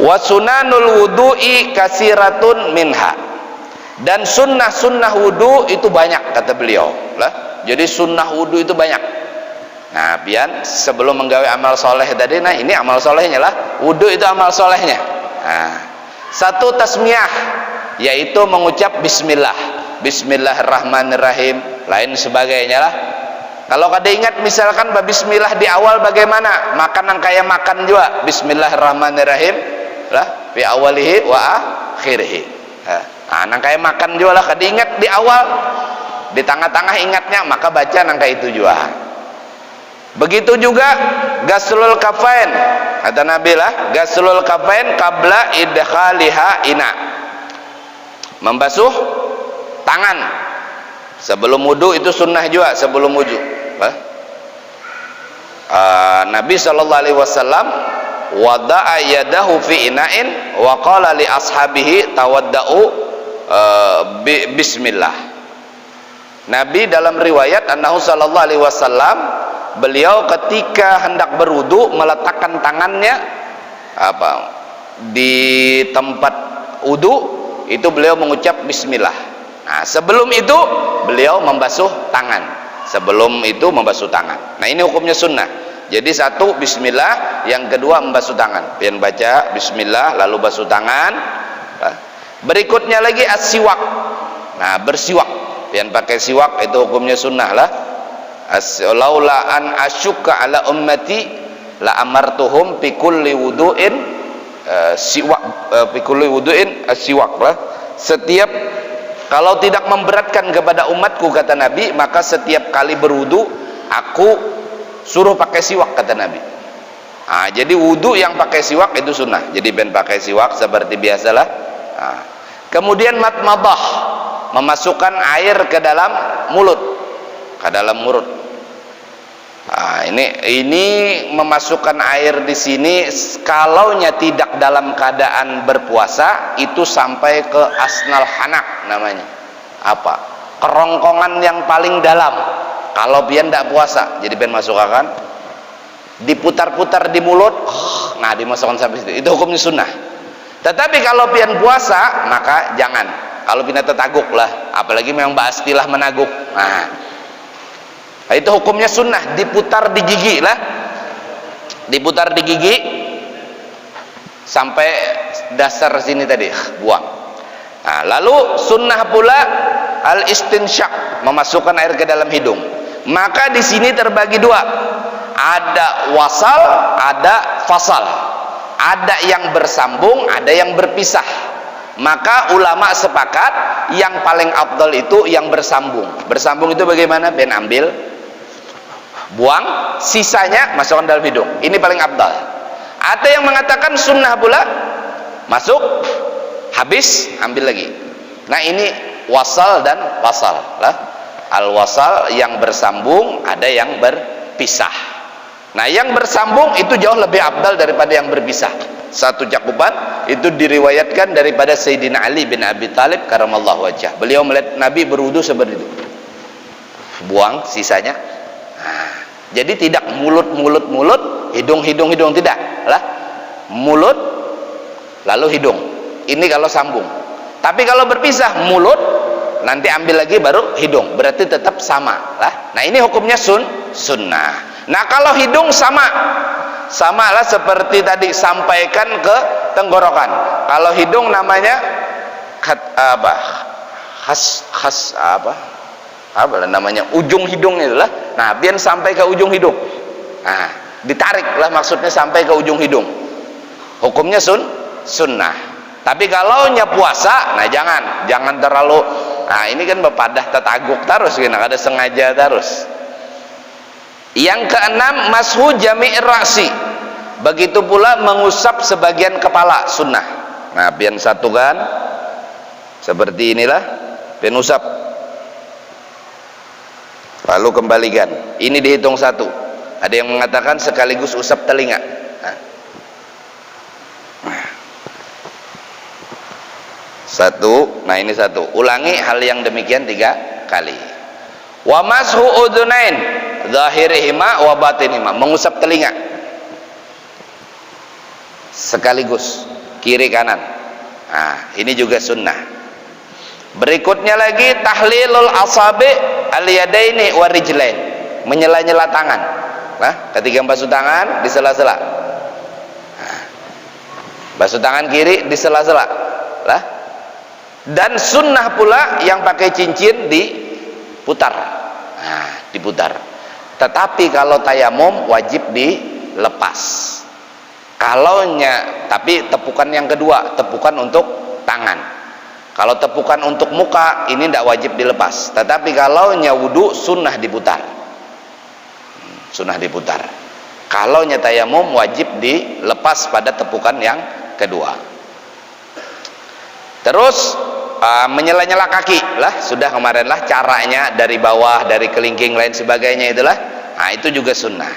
Wa sunanul wudu'i kasiratun minha, dan sunnah-sunnah wudu itu banyak, kata beliau lah. Jadi sunnah wudu itu banyak. Nah, pian sebelum menggawe amal soleh tadi, nah ini amal solehnya lah, wudu itu amal solehnya. Nah, satu tasmiyah, yaitu mengucap bismillah, bismillahirrahmanirrahim, lain sebagainya lah. Kalau kada ingat misalkan bismillah di awal bagaimana, makanan kayak makan juga, bismillahirrahmanirrahim lah, fi awalihi wa akhirihi. Nah, nang kayak makan juga lah, kada ingat di awal, di tengah-tengah ingatnya, maka baca nang kayak itu juga. Begitu juga ghaslul kafain, kata Nabi lah, ghaslul kafain qabla idkhaliha ina, membasuh tangan sebelum wudu, itu sunnah juga sebelum wudu. Nabi SAW wada'a yadahu fi ina'in wa qala li ashabihi tawadda'u bismillah. Nabi dalam riwayat annahu sallallahu alaihi wasallam, beliau ketika hendak berwudu meletakkan tangannya di tempat wudu itu, beliau mengucap bismillah. Nah, sebelum itu beliau membasuh tangan, sebelum itu membasuh tangan. Nah, ini hukumnya sunnah. Jadi satu bismillah, yang kedua membasuh tangan. Pian baca bismillah lalu basuh tangan. Berikutnya lagi as-siwak. Nah, bersiwak, pian pakai siwak, itu hukumnya sunnah lah. Laula an asyukka ala ummati la amartuhum fi kulli wudu'in siwak, fi kulli wudu'in as-siwak lah. Setiap, kalau tidak memberatkan kepada umatku, kata Nabi, maka setiap kali berwudu aku suruh pakai siwak, kata Nabi. Nah, jadi wudu yang pakai siwak itu sunnah. Jadi ben pakai siwak seperti biasalah. Nah, kemudian matmadah, memasukkan air ke dalam mulut, ke dalam mulut. Nah, ini memasukkan air di sini, kalaunya tidak dalam keadaan berpuasa, itu sampai ke asnal hanak namanya. Apa? Kerongkongan yang paling dalam. Kalau pian tidak puasa, jadi pian masukkan, diputar-putar di mulut, nah dimasukkan sampai situ. Itu hukumnya sunnah. Tetapi kalau pian puasa, maka jangan. Kalau pian tetaguk lah, apalagi memang ba'astilah menaguk. Nah, itu hukumnya sunnah, diputar di gigi lah, diputar di gigi sampai dasar sini tadi, buang. Nah, lalu sunnah pula al-istinsyak, memasukkan air ke dalam hidung. Maka di sini terbagi dua, ada wasal, ada fasal, ada yang bersambung, ada yang berpisah. Maka ulama sepakat yang paling afdal itu yang bersambung. Bersambung itu bagaimana? Ben ambil, buang, sisanya masukkan dalam hidung. Ini paling afdal. Ada yang mengatakan sunnah pula, masuk, habis, ambil lagi. Nah, ini wasal dan fasal lah. Al-wasal yang bersambung, ada yang berpisah. Nah, yang bersambung itu jauh lebih afdal daripada yang berpisah. Satu cakupan itu diriwayatkan daripada Sayyidina Ali bin Abi Thalib karamallahu wajhah. Beliau melihat Nabi berwudu seperti itu, buang sisanya. Nah, jadi tidak mulut, hidung, tidak lah, mulut lalu hidung. Ini kalau sambung. Tapi kalau berpisah, mulut nanti ambil lagi baru hidung, berarti tetap sama lah. Nah, ini hukumnya sunnah. Nah, kalau hidung sama lah seperti tadi, sampaikan ke tenggorokan. Kalau hidung namanya apa namanya, ujung hidung itulah. Nah, biar sampai ke ujung hidung. Nah, ditarik lah, maksudnya sampai ke ujung hidung. Hukumnya sunnah. Tapi kalau nya puasa, nah jangan terlalu. Nah, ini kan bepadah tetaguk terus, ada sengaja terus. Yang keenam, mashu jami' ra'si. Begitu pula mengusap sebagian kepala, sunnah. Nah, pian satu kan seperti inilah, pian usap, lalu kembalikan. Ini dihitung satu. Ada yang mengatakan sekaligus usap telinga. Satu, nah ini satu. Ulangi hal yang demikian 3 kali. Wa mashu udhunain zahirihima wa batinihima, mengusap telinga sekaligus. kiri kanan. Nah, ini juga sunnah. Berikutnya lagi tahlilul asabi al-yadaini warijlain, menyela-nyela tangan. Nah, ketika basuh tangan di sela-sela. Nah, basuh tangan kiri di sela-sela. Lah. Dan sunnah pula yang pakai cincin diputar. Nah, diputar. Tetapi kalau tayamum wajib dilepas. Tapi tepukan yang kedua, tepukan untuk tangan. Kalau tepukan untuk muka ini tidak wajib dilepas. Tetapi kalau wudu sunnah diputar. Sunnah diputar. Kalau tayamum wajib dilepas pada tepukan yang kedua. Terus menyela-nyela kaki lah, sudah kemarin lah caranya, dari bawah, dari kelingking lain sebagainya itulah. Nah, itu juga sunnah.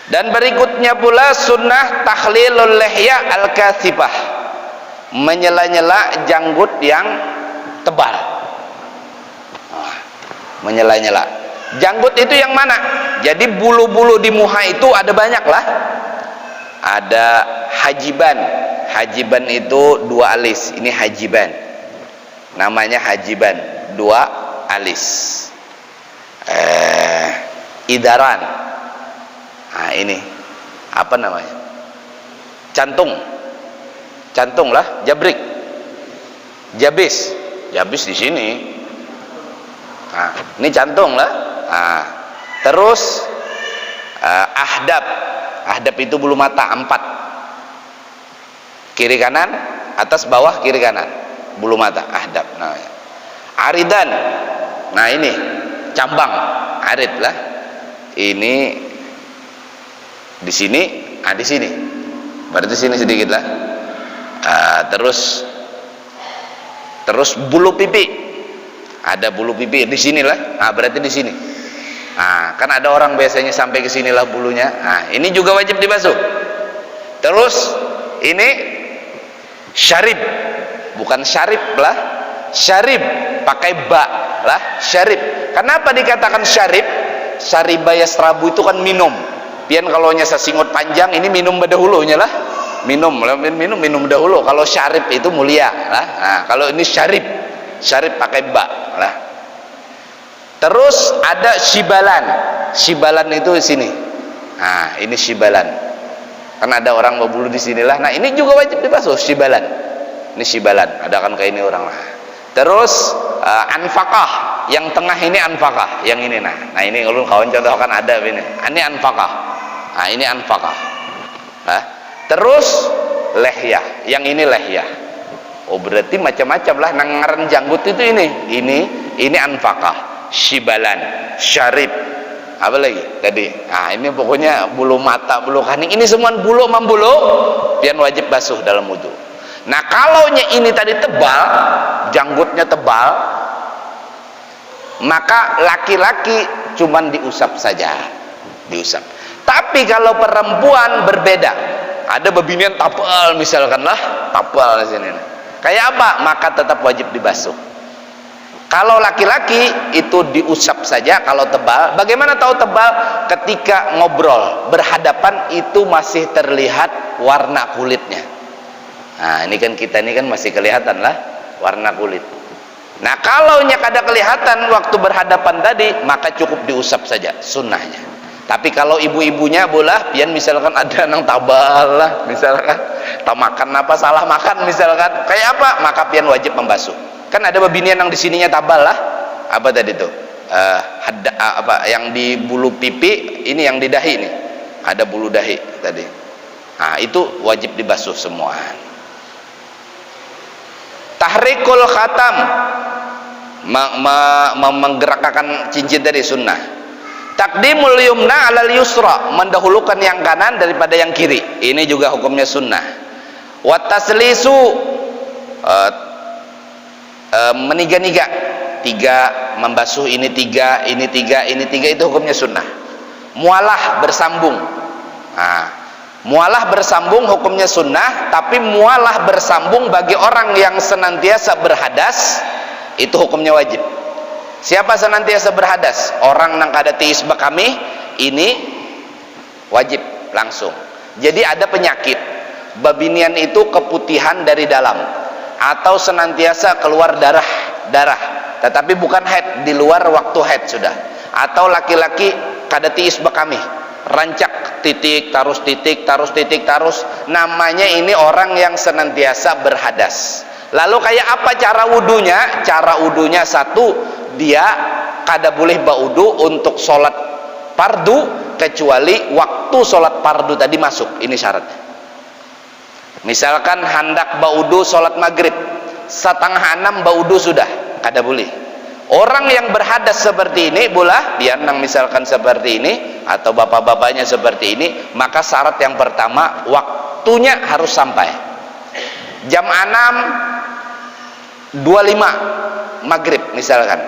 Dan berikutnya pula sunnah takhlilul lihya al-kathibah, menyela-nyela janggut yang tebal. Menyela-nyela janggut itu yang mana? Jadi bulu-bulu di muha itu ada banyak lah. Ada hajiban. Hajiban itu 2 alis. Ini hajiban. Namanya hajiban, 2 alis. Idaran. Nah, ini apa namanya? Cantung. Cantung lah, jabrik. Jabis. Jabis di sini. Nah, ini cantung lah. Nah, terus ahdab. Ahdab itu bulu mata 4. Kiri kanan, atas bawah kiri kanan. Bulu mata, ahdab namanya. Aridan. Nah, ini cambang, arid lah. Ini di sini, di sini. Berarti sini sedikit lah. Terus bulu pipi. Ada bulu pipi di sinilah. Nah, berarti di sini. Nah, kan ada orang biasanya sampai ke sinilah bulunya. Nah, ini juga wajib dibasuh. Terus ini syarib. Bukan syarib lah. Syarib pakai ba lah, syarib. Kenapa dikatakan syarib? Syaribaya serabu itu kan minum. Pian kalau nyasa singot panjang ini minum berdahulunya lah. Minum dahulu. Kalau syarib itu mulia lah. Nah, kalau ini syarib pakai ba lah. Terus ada shibalan. Shibalan itu di sini. Nah, ini shibalan. Kan ada orang berbulu di sinilah. Nah, ini juga wajib dibasuh, shibalan. Ini shibalan. Ada kan kayak ini orang lah. Terus anfaqah. Yang tengah ini anfaqah. Yang ini nah ini ulun kawan contohkan ada ini. Ini anfaqah. Nah, ini anfaqah. Nah, terus lehyah. Yang ini lehyah. Oh, berarti macam-macam lah. Nangaran janggut itu ini anfaqah, shibalan, syarib. Apa lagi tadi? Nah, ini pokoknya bulu mata, bulu kaning. Ini semua bulu membulu, pian wajib basuh dalam wudu. Nah, kalau ini tadi tebal, janggutnya tebal, maka laki-laki cuman diusap saja, diusap. Tapi kalau perempuan berbeda, ada bebinian tapal misalkan lah, tapal di sini. Kayak apa? Maka tetap wajib dibasuh. Kalau laki-laki itu diusap saja. Kalau tebal, bagaimana tahu tebal? Ketika ngobrol berhadapan itu masih terlihat warna kulitnya. Nah, ini kan kita ini kan masih kelihatan lah warna kulit. Nah, kalau ada kelihatan waktu berhadapan tadi, maka cukup diusap saja, sunnahnya. Tapi kalau ibu-ibunya bolah, pian misalkan ada nang tabal lah, misalkan tak makan apa, salah makan misalkan, kayak apa, maka pian wajib membasuh. Kan ada bebinian yang di sininya tabal lah, apa tadi tuh, yang di bulu pipi, ini yang di dahi nih, ada bulu dahi tadi. Nah, itu wajib dibasuh semua. Tahrikul khatam, menggerakkan cincin tadi sunnah. Takdimul yumna alal yusra, mendahulukan yang kanan daripada yang kiri. Ini juga hukumnya sunnah. Wa taslisu, meniga-niga, 3 membasuh, ini 3, ini 3, ini 3, itu hukumnya sunnah. Mualah bersambung. Nah, mualah bersambung hukumnya sunnah, tapi mualah bersambung bagi orang yang senantiasa berhadas itu hukumnya wajib. Siapa senantiasa berhadas? Orang nang kada tiisbak kami ini wajib langsung. Jadi ada penyakit Babinian itu keputihan dari dalam, atau senantiasa keluar darah, tetapi bukan haid, di luar waktu haid sudah. Atau laki-laki kada tiis bekami, rancak titik tarus titik tarus titik tarus, namanya ini orang yang senantiasa berhadas. Lalu kayak apa cara wudunya? Cara wudunya satu, dia kada boleh baudu untuk sholat fardu kecuali waktu sholat fardu tadi masuk. Ini syaratnya. Misalkan hendak baudu sholat maghrib 5:30 baudu sudah, kada boleh. Orang yang berhadas seperti ini, bola dia nang misalkan seperti ini, atau bapak-bapaknya seperti ini, maka syarat yang pertama waktunya harus sampai jam 6.25 maghrib misalkan.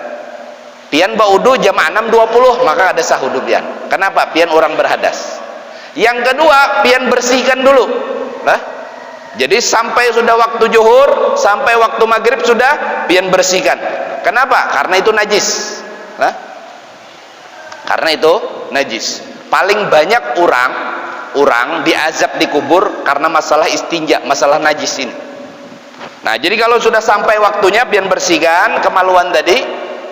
Pian baudu jam 6.20, maka ada sah wudu pian. Kenapa? Pian orang berhadas. Yang kedua, pian bersihkan dulu. Nah, jadi sampai sudah waktu zuhur, sampai waktu maghrib sudah, pian bersihkan. Kenapa? Karena itu najis. Nah, karena itu najis. Paling banyak orang diazab di kubur karena masalah istinja, masalah najis ini. Nah, jadi kalau sudah sampai waktunya, pian bersihkan kemaluan tadi,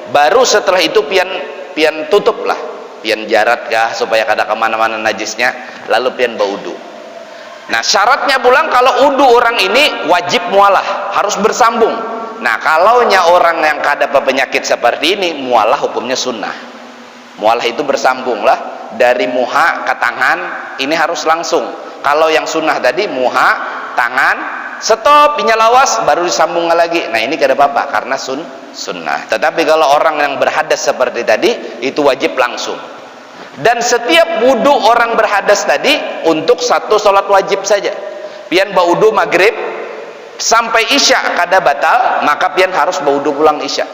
baru setelah itu pian tutup lah, pian jarat kah supaya kada kemana-mana najisnya, lalu pian baudu. Nah, syaratnya pulang kalau udu orang ini wajib mualah, harus bersambung. Nah, kalau orang yang kada penyakit seperti ini, mualah hukumnya sunnah. Mualah itu bersambung lah, dari muha ke tangan, ini harus langsung. Kalau yang sunnah tadi muha, tangan, stop, inya lawas, baru disambung lagi. Nah, ini kada apa-apa karena sunnah. Tetapi kalau orang yang berhadas seperti tadi, itu wajib langsung. Dan setiap wudu orang berhadas tadi untuk satu sholat wajib saja. Pian baudu maghrib sampai isya kada batal, maka pian harus baudu pulang isya.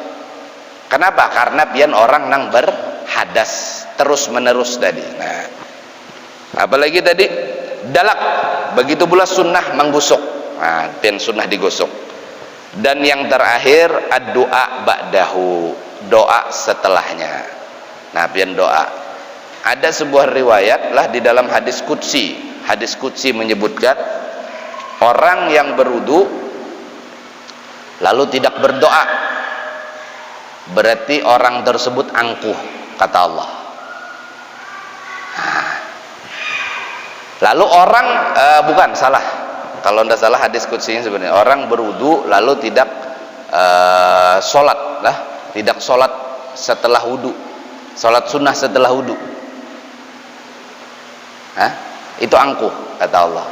Kenapa? Karena pian orang nang berhadas terus menerus tadi. Nah, apalagi tadi dalak, begitu pula sunnah menggosok. Nah, pian sunnah digosok. Dan yang terakhir ad-doa ba'dahu, doa setelahnya. Nah, pian doa. Ada sebuah riwayat lah di dalam hadis qudsi. Hadis qudsi menyebutkan orang yang berwudu lalu tidak berdoa, berarti orang tersebut angkuh, kata Allah. Nah, lalu orang bukan salah. Kalau tidak salah hadis qudsinya sebenarnya orang berwudu lalu tidak sholat lah, tidak sholat setelah wudu, sholat sunnah setelah wudu. Itu angkuh, kata Allah.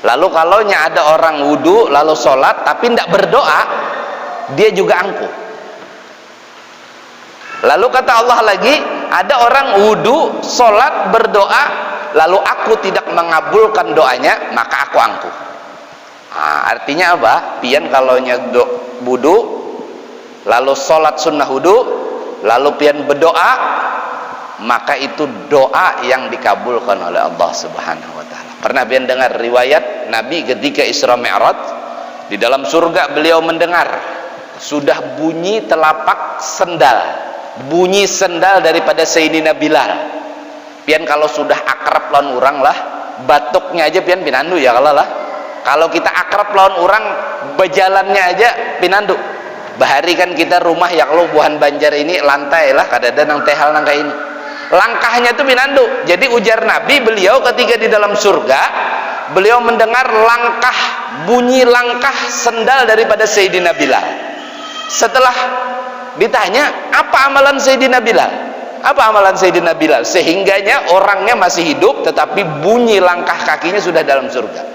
Lalu kalau ada orang wudu lalu sholat tapi tidak berdoa, dia juga angkuh. Lalu kata Allah lagi, ada orang wudu, sholat, berdoa, lalu aku tidak mengabulkan doanya, maka aku angkuh. Nah, artinya apa? Pian kalau wudu lalu sholat sunnah wudu, lalu pian berdoa, maka itu doa yang dikabulkan oleh Allah Subhanahu wa taala. Pernah pian dengar riwayat Nabi ketika Isra Mi'raj, di dalam surga beliau mendengar sudah bunyi telapak sendal, bunyi sendal daripada Sayyidina Bilal. Pian kalau sudah akrab lawan orang lah, batuknya aja pian pinandu ya kalau lah. Kalau kita akrab lawan orang, berjalannya aja pinandu. Bahari kan kita rumah ya kalau buahan Banjar ini lantai lah, kadada nang tehal nang kayak ini. Langkahnya itu pinandu. Jadi ujar Nabi, beliau ketika di dalam surga, beliau mendengar bunyi langkah sendal daripada Sayyidina Bilal. Setelah ditanya, apa amalan Sayyidina Bilal? Apa amalan Sayyidina Bilal? Sehingganya orangnya masih hidup, tetapi bunyi langkah kakinya sudah dalam surga.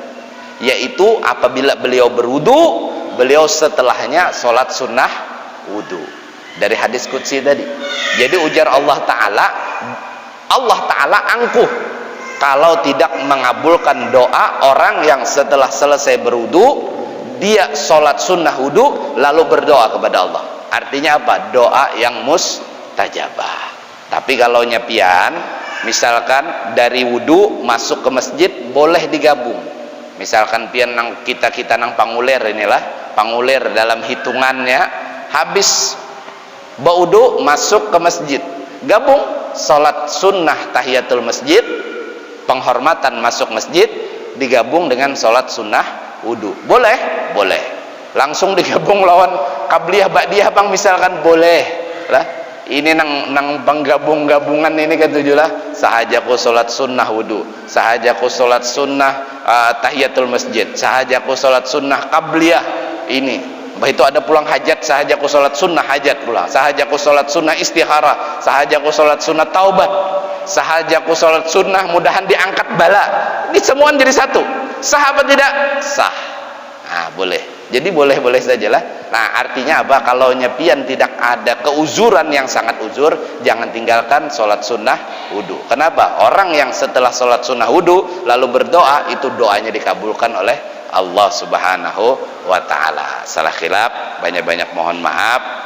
Yaitu apabila beliau berwudu, beliau setelahnya sholat sunnah wudu. Dari hadis qudsi tadi. Jadi ujar Allah Ta'ala angkuh kalau tidak mengabulkan doa orang yang setelah selesai berwudu, dia sholat sunnah wudu lalu berdoa kepada Allah. Artinya apa? Doa yang mustajabah. Tapi kalau nyepian, misalkan dari wudu masuk ke masjid, boleh digabung. Misalkan pian nang kita nang pangulir inilah, pangulir dalam hitungannya habis baudu masuk ke masjid, gabung sholat sunnah tahiyatul masjid, penghormatan masuk masjid, digabung dengan sholat sunnah wudu. Boleh? Boleh. Langsung digabung lawan qabliyah ba'diyah bang misalkan, boleh lah. Ini nang penggabung-gabungan ini kan tujulah sahajaku sholat sunnah wudu, sahajaku sholat sunnah tahiyatul masjid, sahajaku sholat sunnah qabliyah ini. Itu ada pulang hajat, sahajaku sholat sunnah hajat pula, sahajaku sholat sunnah istikharah, sahajaku sholat sunnah taubat, sahajaku sholat sunnah mudahan diangkat bala. Ini semua jadi satu. Sah apa tidak? Sah. Nah, boleh. Jadi boleh-boleh sajalah. Nah, artinya apa? Kalau nyepian tidak ada keuzuran yang sangat uzur, jangan tinggalkan sholat sunnah wudu. Kenapa? Orang yang setelah sholat sunnah wudu lalu berdoa, itu doanya dikabulkan oleh Allah Subhanahu wa ta'ala. Salah khilaf, banyak-banyak mohon maaf.